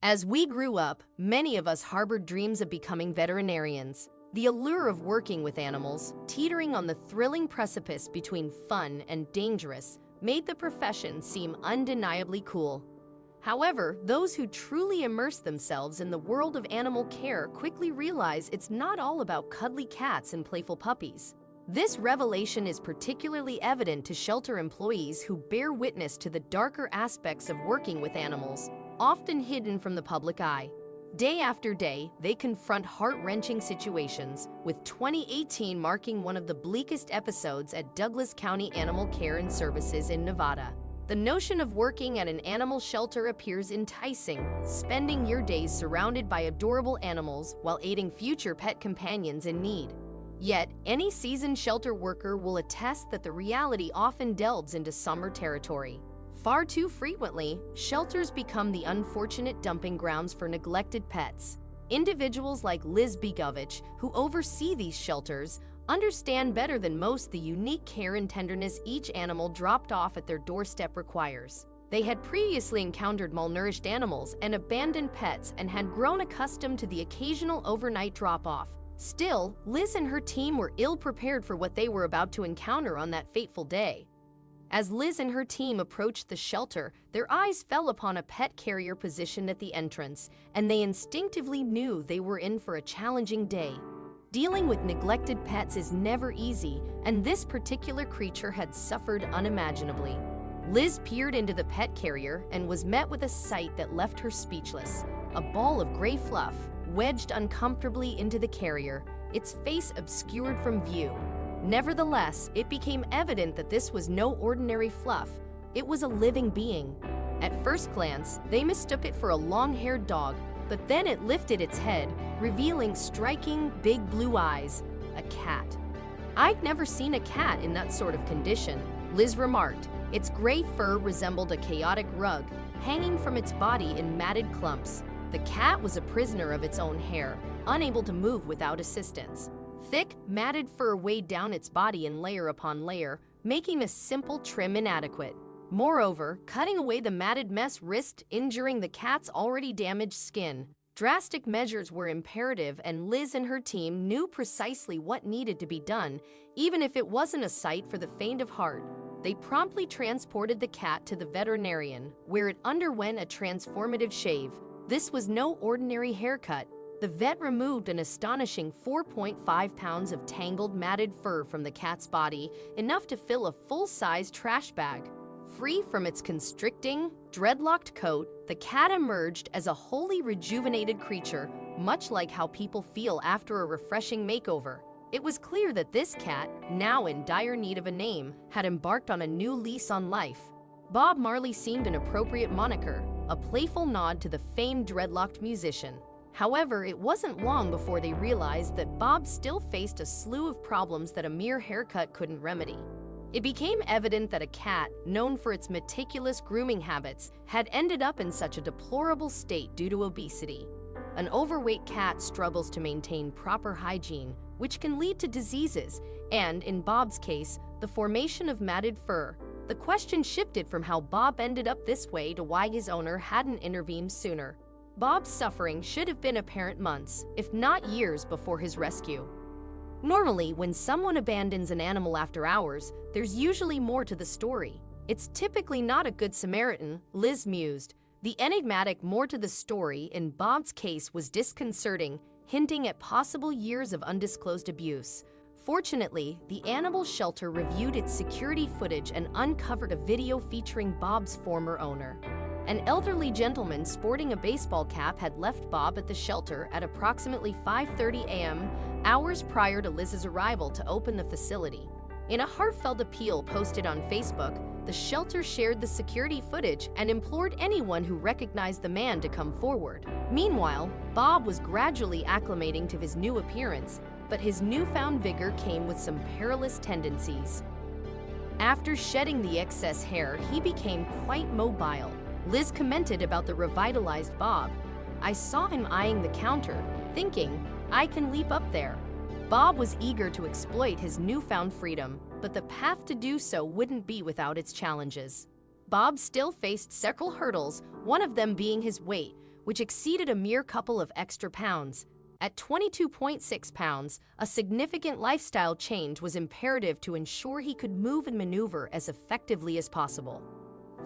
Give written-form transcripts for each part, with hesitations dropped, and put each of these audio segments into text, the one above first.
As we grew up, many of us harbored dreams of becoming veterinarians. The allure of working with animals, teetering on the thrilling precipice between fun and dangerous, made the profession seem undeniably cool. However, those who truly immerse themselves in the world of animal care quickly realize it's not all about cuddly cats and playful puppies. This revelation is particularly evident to shelter employees who bear witness to the darker aspects of working with animals, often hidden from the public eye. Day after day, they confront heart-wrenching situations, with 2018 marking one of the bleakest episodes at Douglas County Animal Care and Services in Nevada. The notion of working at an animal shelter appears enticing, spending your days surrounded by adorable animals while aiding future pet companions in need. Yet, any seasoned shelter worker will attest that the reality often delves into somber territory. Far too frequently, shelters become the unfortunate dumping grounds for neglected pets. Individuals like Liz Begovich, who oversee these shelters, understand better than most the unique care and tenderness each animal dropped off at their doorstep requires. They had previously encountered malnourished animals and abandoned pets and had grown accustomed to the occasional overnight drop-off. Still, Liz and her team were ill-prepared for what they were about to encounter on that fateful day. As Liz and her team approached the shelter, their eyes fell upon a pet carrier positioned at the entrance, and they instinctively knew they were in for a challenging day. Dealing with neglected pets is never easy, and this particular creature had suffered unimaginably. Liz peered into the pet carrier and was met with a sight that left her speechless. A ball of gray fluff, wedged uncomfortably into the carrier, its face obscured from view. Nevertheless, it became evident that this was no ordinary fluff. It was a living being. At first glance, they mistook it for a long-haired dog, but then it lifted its head, revealing striking, big blue eyes. A cat. "I'd never seen a cat in that sort of condition," Liz remarked. Its gray fur resembled a chaotic rug, hanging from its body in matted clumps. The cat was a prisoner of its own hair, unable to move without assistance. Thick, matted fur weighed down its body in layer upon layer, making a simple trim inadequate. Moreover, cutting away the matted mess risked injuring the cat's already damaged skin. Drastic measures were imperative, and Liz and her team knew precisely what needed to be done, even if it wasn't a sight for the faint of heart. They promptly transported the cat to the veterinarian, where it underwent a transformative shave. This was no ordinary haircut. The vet removed an astonishing 4.5 pounds of tangled, matted fur from the cat's body, enough to fill a full-size trash bag. Free from its constricting, dreadlocked coat, the cat emerged as a wholly rejuvenated creature, much like how people feel after a refreshing makeover. It was clear that this cat, now in dire need of a name, had embarked on a new lease on life. Bob Marley seemed an appropriate moniker, a playful nod to the famed dreadlocked musician. However, it wasn't long before they realized that Bob still faced a slew of problems that a mere haircut couldn't remedy. It became evident that a cat, known for its meticulous grooming habits, had ended up in such a deplorable state due to obesity. An overweight cat struggles to maintain proper hygiene, which can lead to diseases, and, in Bob's case, the formation of matted fur. The question shifted from how Bob ended up this way to why his owner hadn't intervened sooner. Bob's suffering should have been apparent months, if not years, before his rescue. Normally, when someone abandons an animal after hours, there's usually more to the story. It's typically not a good Samaritan, Liz mused. The enigmatic more to the story in Bob's case was disconcerting, hinting at possible years of undisclosed abuse. Fortunately, the animal shelter reviewed its security footage and uncovered a video featuring Bob's former owner. An elderly gentleman sporting a baseball cap had left Bob at the shelter at approximately 5:30 a.m., hours prior to Liz's arrival to open the facility. In a heartfelt appeal posted on Facebook, the shelter shared the security footage and implored anyone who recognized the man to come forward. Meanwhile, Bob was gradually acclimating to his new appearance, but his newfound vigor came with some perilous tendencies. After shedding the excess hair, he became quite mobile. Liz commented about the revitalized Bob. "I saw him eyeing the counter, thinking, I can leap up there." Bob was eager to exploit his newfound freedom, but the path to do so wouldn't be without its challenges. Bob still faced several hurdles, one of them being his weight, which exceeded a mere couple of extra pounds. At 22.6 pounds, a significant lifestyle change was imperative to ensure he could move and maneuver as effectively as possible.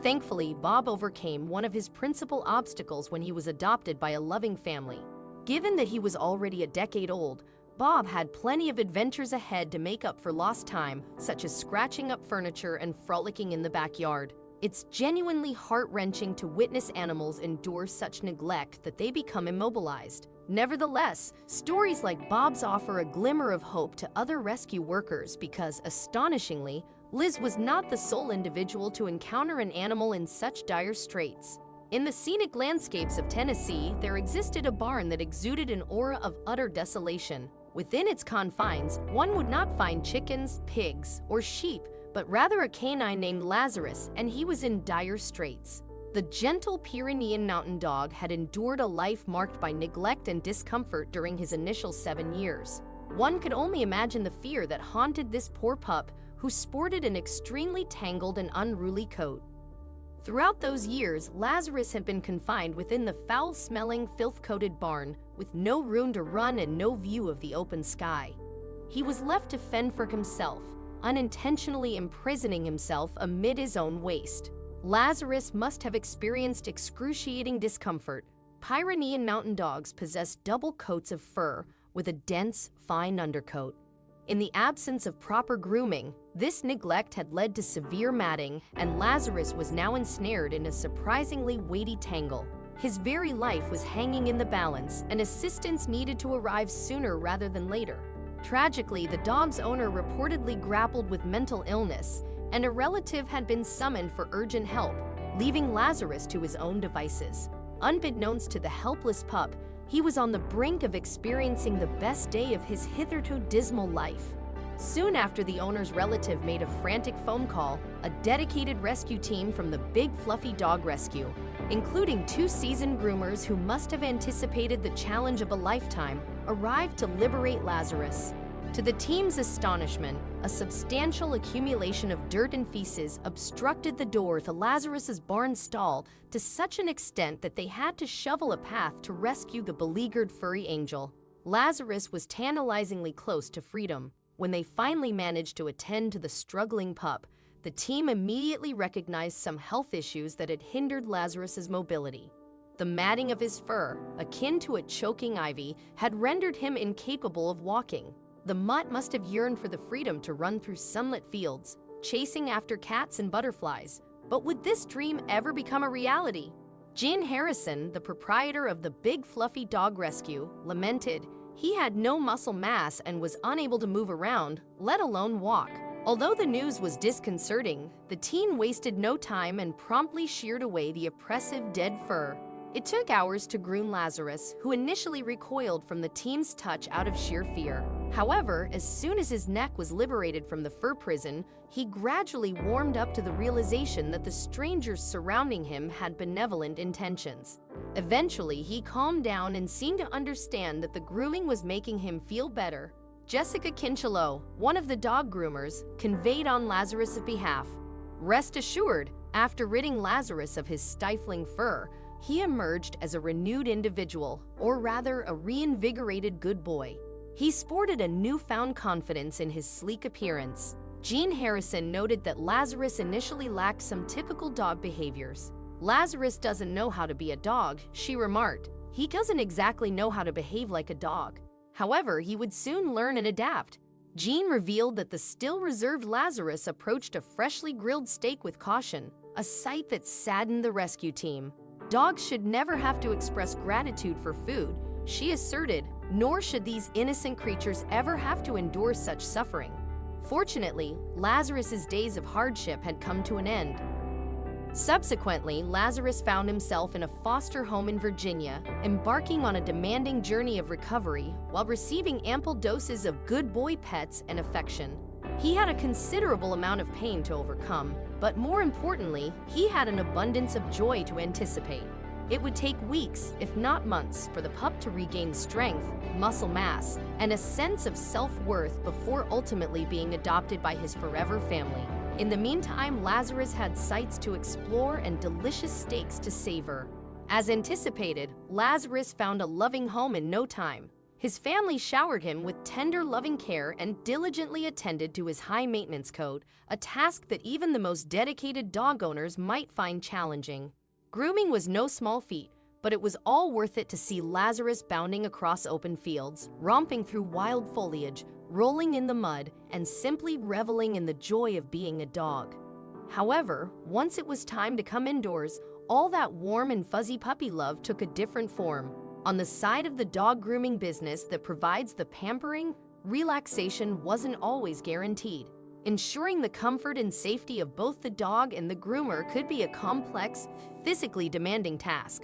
Thankfully, Bob overcame one of his principal obstacles when he was adopted by a loving family. Given that he was already a decade old, Bob had plenty of adventures ahead to make up for lost time, such as scratching up furniture and frolicking in the backyard. It's genuinely heart-wrenching to witness animals endure such neglect that they become immobilized. Nevertheless, stories like Bob's offer a glimmer of hope to other rescue workers because, astonishingly, Liz was not the sole individual to encounter an animal in such dire straits. In the scenic landscapes of Tennessee, there existed a barn that exuded an aura of utter desolation. Within its confines, one would not find chickens, pigs, or sheep, but rather a canine named Lazarus, and he was in dire straits. The gentle Pyrenean mountain dog had endured a life marked by neglect and discomfort during his initial 7 years. One could only imagine the fear that haunted this poor pup, who sported an extremely tangled and unruly coat. Throughout those years, Lazarus had been confined within the foul-smelling, filth-coated barn, with no room to run and no view of the open sky. He was left to fend for himself, unintentionally imprisoning himself amid his own waste. Lazarus must have experienced excruciating discomfort. Pyrenean mountain dogs possess double coats of fur with a dense, fine undercoat. In the absence of proper grooming, this neglect had led to severe matting, and Lazarus was now ensnared in a surprisingly weighty tangle. His very life was hanging in the balance, and assistance needed to arrive sooner rather than later. Tragically, the dog's owner reportedly grappled with mental illness, and a relative had been summoned for urgent help, leaving Lazarus to his own devices. Unbeknownst to the helpless pup, he was on the brink of experiencing the best day of his hitherto dismal life. Soon after the owner's relative made a frantic phone call, a dedicated rescue team from the Big Fluffy Dog Rescue, including 2 seasoned groomers who must have anticipated the challenge of a lifetime, arrived to liberate Lazarus. To the team's astonishment, a substantial accumulation of dirt and feces obstructed the door to Lazarus's barn stall to such an extent that they had to shovel a path to rescue the beleaguered furry angel. Lazarus was tantalizingly close to freedom. When they finally managed to attend to the struggling pup, the team immediately recognized some health issues that had hindered Lazarus's mobility. The matting of his fur, akin to a choking ivy, had rendered him incapable of walking. The mutt must have yearned for the freedom to run through sunlit fields, chasing after cats and butterflies. But would this dream ever become a reality? Gene Harrison, the proprietor of the Big Fluffy Dog Rescue, lamented he had no muscle mass and was unable to move around, let alone walk. Although the news was disconcerting, the team wasted no time and promptly sheared away the oppressive dead fur. It took hours to groom Lazarus, who initially recoiled from the team's touch out of sheer fear. However, as soon as his neck was liberated from the fur prison, he gradually warmed up to the realization that the strangers surrounding him had benevolent intentions. Eventually, he calmed down and seemed to understand that the grooming was making him feel better. Jessica Kinchelow, one of the dog groomers, conveyed on Lazarus' behalf, "Rest assured, after ridding Lazarus of his stifling fur, he emerged as a renewed individual, or rather a reinvigorated good boy. He sported a newfound confidence in his sleek appearance." Gene Harrison noted that Lazarus initially lacked some typical dog behaviors. "Lazarus doesn't know how to be a dog," she remarked. "He doesn't exactly know how to behave like a dog. However, he would soon learn and adapt." Gene revealed that the still reserved Lazarus approached a freshly grilled steak with caution, a sight that saddened the rescue team. "Dogs should never have to express gratitude for food," she asserted, "nor should these innocent creatures ever have to endure such suffering." Fortunately, Lazarus's days of hardship had come to an end. Subsequently, Lazarus found himself in a foster home in Virginia, embarking on a demanding journey of recovery while receiving ample doses of good boy pets and affection. He had a considerable amount of pain to overcome, but more importantly, he had an abundance of joy to anticipate. It would take weeks, if not months, for the pup to regain strength, muscle mass, and a sense of self-worth before ultimately being adopted by his forever family. In the meantime, Lazarus had sights to explore and delicious steaks to savor. As anticipated, Lazarus found a loving home in no time. His family showered him with tender, loving care and diligently attended to his high-maintenance coat, a task that even the most dedicated dog owners might find challenging. Grooming was no small feat, but it was all worth it to see Lazarus bounding across open fields, romping through wild foliage, rolling in the mud, and simply reveling in the joy of being a dog. However, once it was time to come indoors, all that warm and fuzzy puppy love took a different form. On the side of the dog grooming business that provides the pampering, relaxation wasn't always guaranteed. Ensuring the comfort and safety of both the dog and the groomer could be a complex, physically demanding task.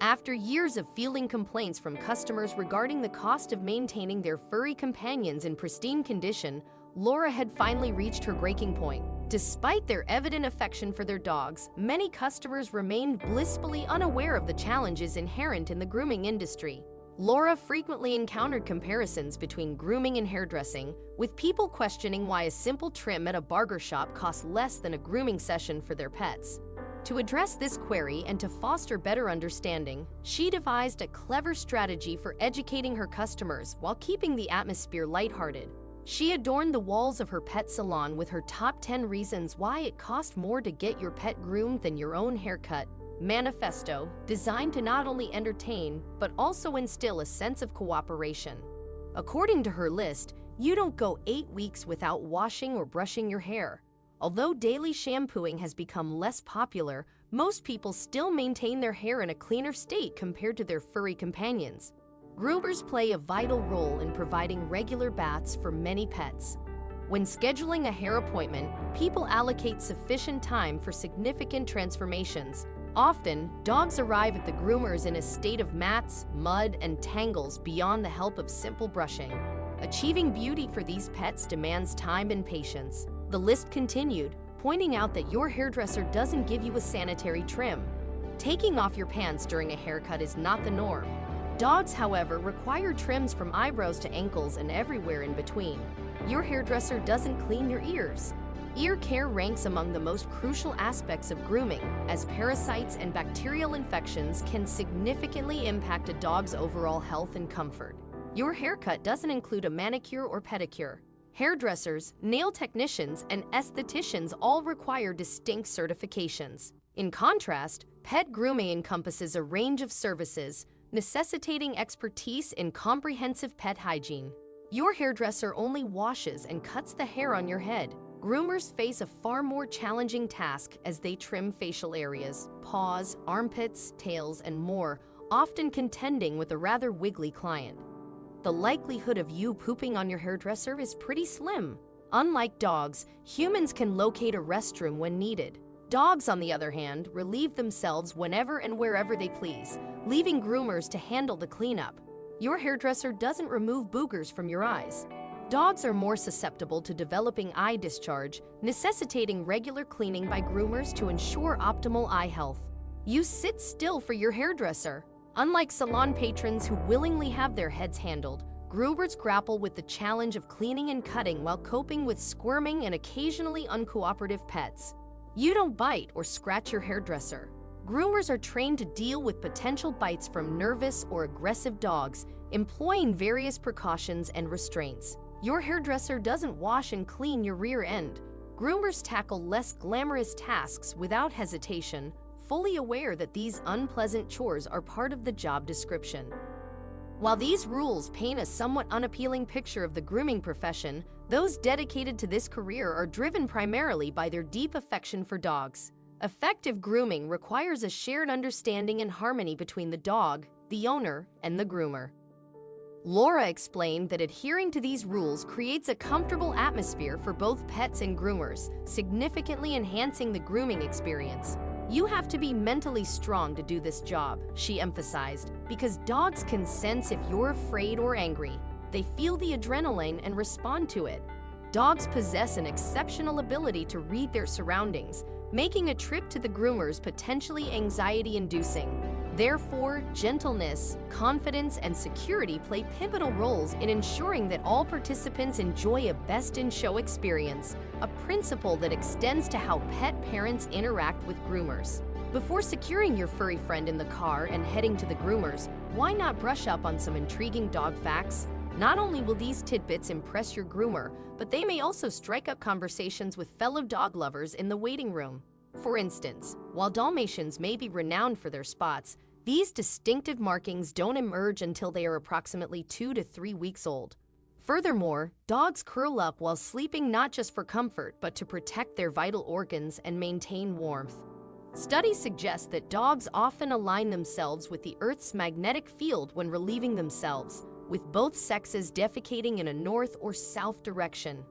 After years of fielding complaints from customers regarding the cost of maintaining their furry companions in pristine condition, Laura had finally reached her breaking point. Despite their evident affection for their dogs, many customers remained blissfully unaware of the challenges inherent in the grooming industry. Laura frequently encountered comparisons between grooming and hairdressing, with people questioning why a simple trim at a barber shop costs less than a grooming session for their pets. To address this query and to foster better understanding, she devised a clever strategy for educating her customers while keeping the atmosphere lighthearted. She adorned the walls of her pet salon with her top 10 reasons why it costs more to get your pet groomed than your own haircut manifesto, designed to not only entertain, but also instill a sense of cooperation. According to her list, you don't go 8 weeks without washing or brushing your hair. Although daily shampooing has become less popular, most people still maintain their hair in a cleaner state compared to their furry companions. Groomers play a vital role in providing regular baths for many pets. When scheduling a hair appointment, people allocate sufficient time for significant transformations. Often, dogs arrive at the groomers in a state of mats, mud, and tangles beyond the help of simple brushing. Achieving beauty for these pets demands time and patience. The list continued, pointing out that your hairdresser doesn't give you a sanitary trim. Taking off your pants during a haircut is not the norm. Dogs, however, require trims from eyebrows to ankles and everywhere in between. Your hairdresser doesn't clean your ears. Ear care ranks among the most crucial aspects of grooming, as parasites and bacterial infections can significantly impact a dog's overall health and comfort. Your haircut doesn't include a manicure or pedicure. Hairdressers, nail technicians, and estheticians all require distinct certifications. In contrast, pet grooming encompasses a range of services, necessitating expertise in comprehensive pet hygiene. Your hairdresser only washes and cuts the hair on your head. Groomers face a far more challenging task as they trim facial areas, paws, armpits, tails, and more, often contending with a rather wiggly client. The likelihood of you pooping on your hairdresser is pretty slim. Unlike dogs, humans can locate a restroom when needed. Dogs, on the other hand, relieve themselves whenever and wherever they please, leaving groomers to handle the cleanup. Your hairdresser doesn't remove boogers from your eyes. Dogs are more susceptible to developing eye discharge, necessitating regular cleaning by groomers to ensure optimal eye health. You sit still for your hairdresser. Unlike salon patrons who willingly have their heads handled, groomers grapple with the challenge of cleaning and cutting while coping with squirming and occasionally uncooperative pets. You don't bite or scratch your hairdresser. Groomers are trained to deal with potential bites from nervous or aggressive dogs, employing various precautions and restraints. Your hairdresser doesn't wash and clean your rear end. Groomers tackle less glamorous tasks without hesitation, fully aware that these unpleasant chores are part of the job description. While these rules paint a somewhat unappealing picture of the grooming profession, those dedicated to this career are driven primarily by their deep affection for dogs. Effective grooming requires a shared understanding and harmony between the dog, the owner, and the groomer. Laura explained that adhering to these rules creates a comfortable atmosphere for both pets and groomers, significantly enhancing the grooming experience. You have to be mentally strong to do this job, she emphasized, because dogs can sense if you're afraid or angry. They feel the adrenaline and respond to it. Dogs possess an exceptional ability to read their surroundings, making a trip to the groomers potentially anxiety-inducing. Therefore, gentleness, confidence, and security play pivotal roles in ensuring that all participants enjoy a best-in-show experience, a principle that extends to how pet parents interact with groomers. Before securing your furry friend in the car and heading to the groomers, why not brush up on some intriguing dog facts? Not only will these tidbits impress your groomer, but they may also strike up conversations with fellow dog lovers in the waiting room. For instance, while Dalmatians may be renowned for their spots, these distinctive markings don't emerge until they are approximately 2 to 3 weeks old. Furthermore, dogs curl up while sleeping not just for comfort, but to protect their vital organs and maintain warmth. Studies suggest that dogs often align themselves with the Earth's magnetic field when relieving themselves, with both sexes defecating in a north or south direction.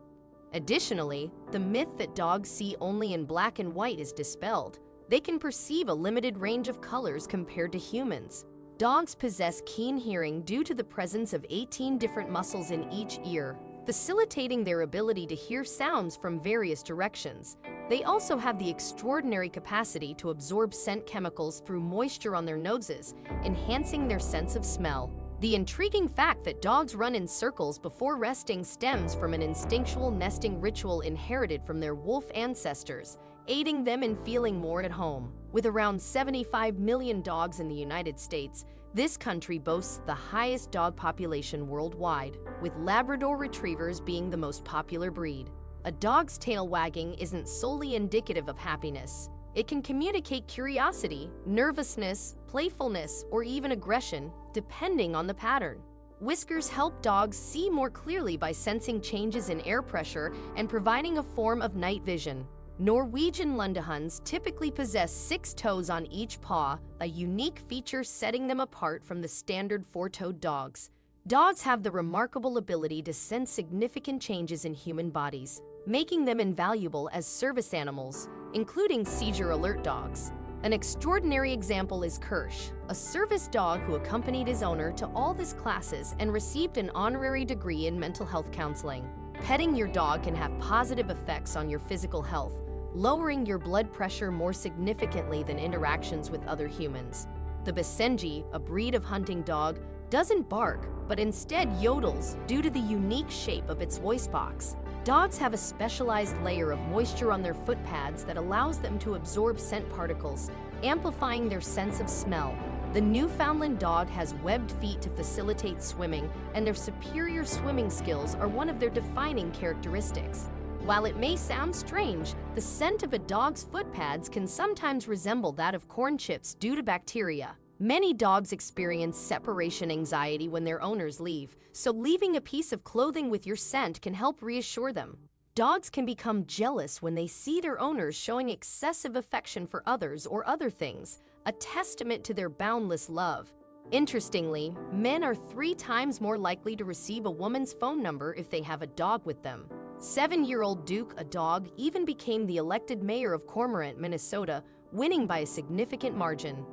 Additionally, the myth that dogs see only in black and white is dispelled. They can perceive a limited range of colors compared to humans. Dogs possess keen hearing due to the presence of 18 different muscles in each ear, facilitating their ability to hear sounds from various directions. They also have the extraordinary capacity to absorb scent chemicals through moisture on their noses, enhancing their sense of smell. The intriguing fact that dogs run in circles before resting stems from an instinctual nesting ritual inherited from their wolf ancestors, aiding them in feeling more at home. With around 75 million dogs in the United States, this country boasts the highest dog population worldwide, with Labrador Retrievers being the most popular breed. A dog's tail wagging isn't solely indicative of happiness. It can communicate curiosity, nervousness, playfulness, or even aggression, depending on the pattern. Whiskers help dogs see more clearly by sensing changes in air pressure and providing a form of night vision. Norwegian Lundehunds typically possess 6 toes on each paw, a unique feature setting them apart from the standard 4-toed dogs. Dogs have the remarkable ability to sense significant changes in human bodies, making them invaluable as service animals, including seizure-alert dogs. An extraordinary example is Kirsch, a service dog who accompanied his owner to all his classes and received an honorary degree in mental health counseling. Petting your dog can have positive effects on your physical health, lowering your blood pressure more significantly than interactions with other humans. The Basenji, a breed of hunting dog, doesn't bark, but instead yodels due to the unique shape of its voice box. Dogs have a specialized layer of moisture on their foot pads that allows them to absorb scent particles, amplifying their sense of smell. The Newfoundland dog has webbed feet to facilitate swimming, and their superior swimming skills are one of their defining characteristics. While it may sound strange, the scent of a dog's foot pads can sometimes resemble that of corn chips due to bacteria. Many dogs experience separation anxiety when their owners leave, so leaving a piece of clothing with your scent can help reassure them. Dogs can become jealous when they see their owners showing excessive affection for others or other things, a testament to their boundless love. Interestingly, men are 3 times more likely to receive a woman's phone number if they have a dog with them. 7-year-old Duke, a dog, even became the elected mayor of Cormorant, Minnesota, winning by a significant margin.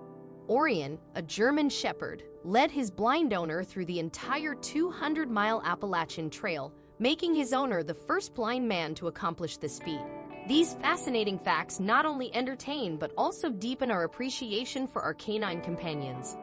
Orion, a German Shepherd, led his blind owner through the entire 200-mile Appalachian Trail, making his owner the first blind man to accomplish this feat. These fascinating facts not only entertain but also deepen our appreciation for our canine companions.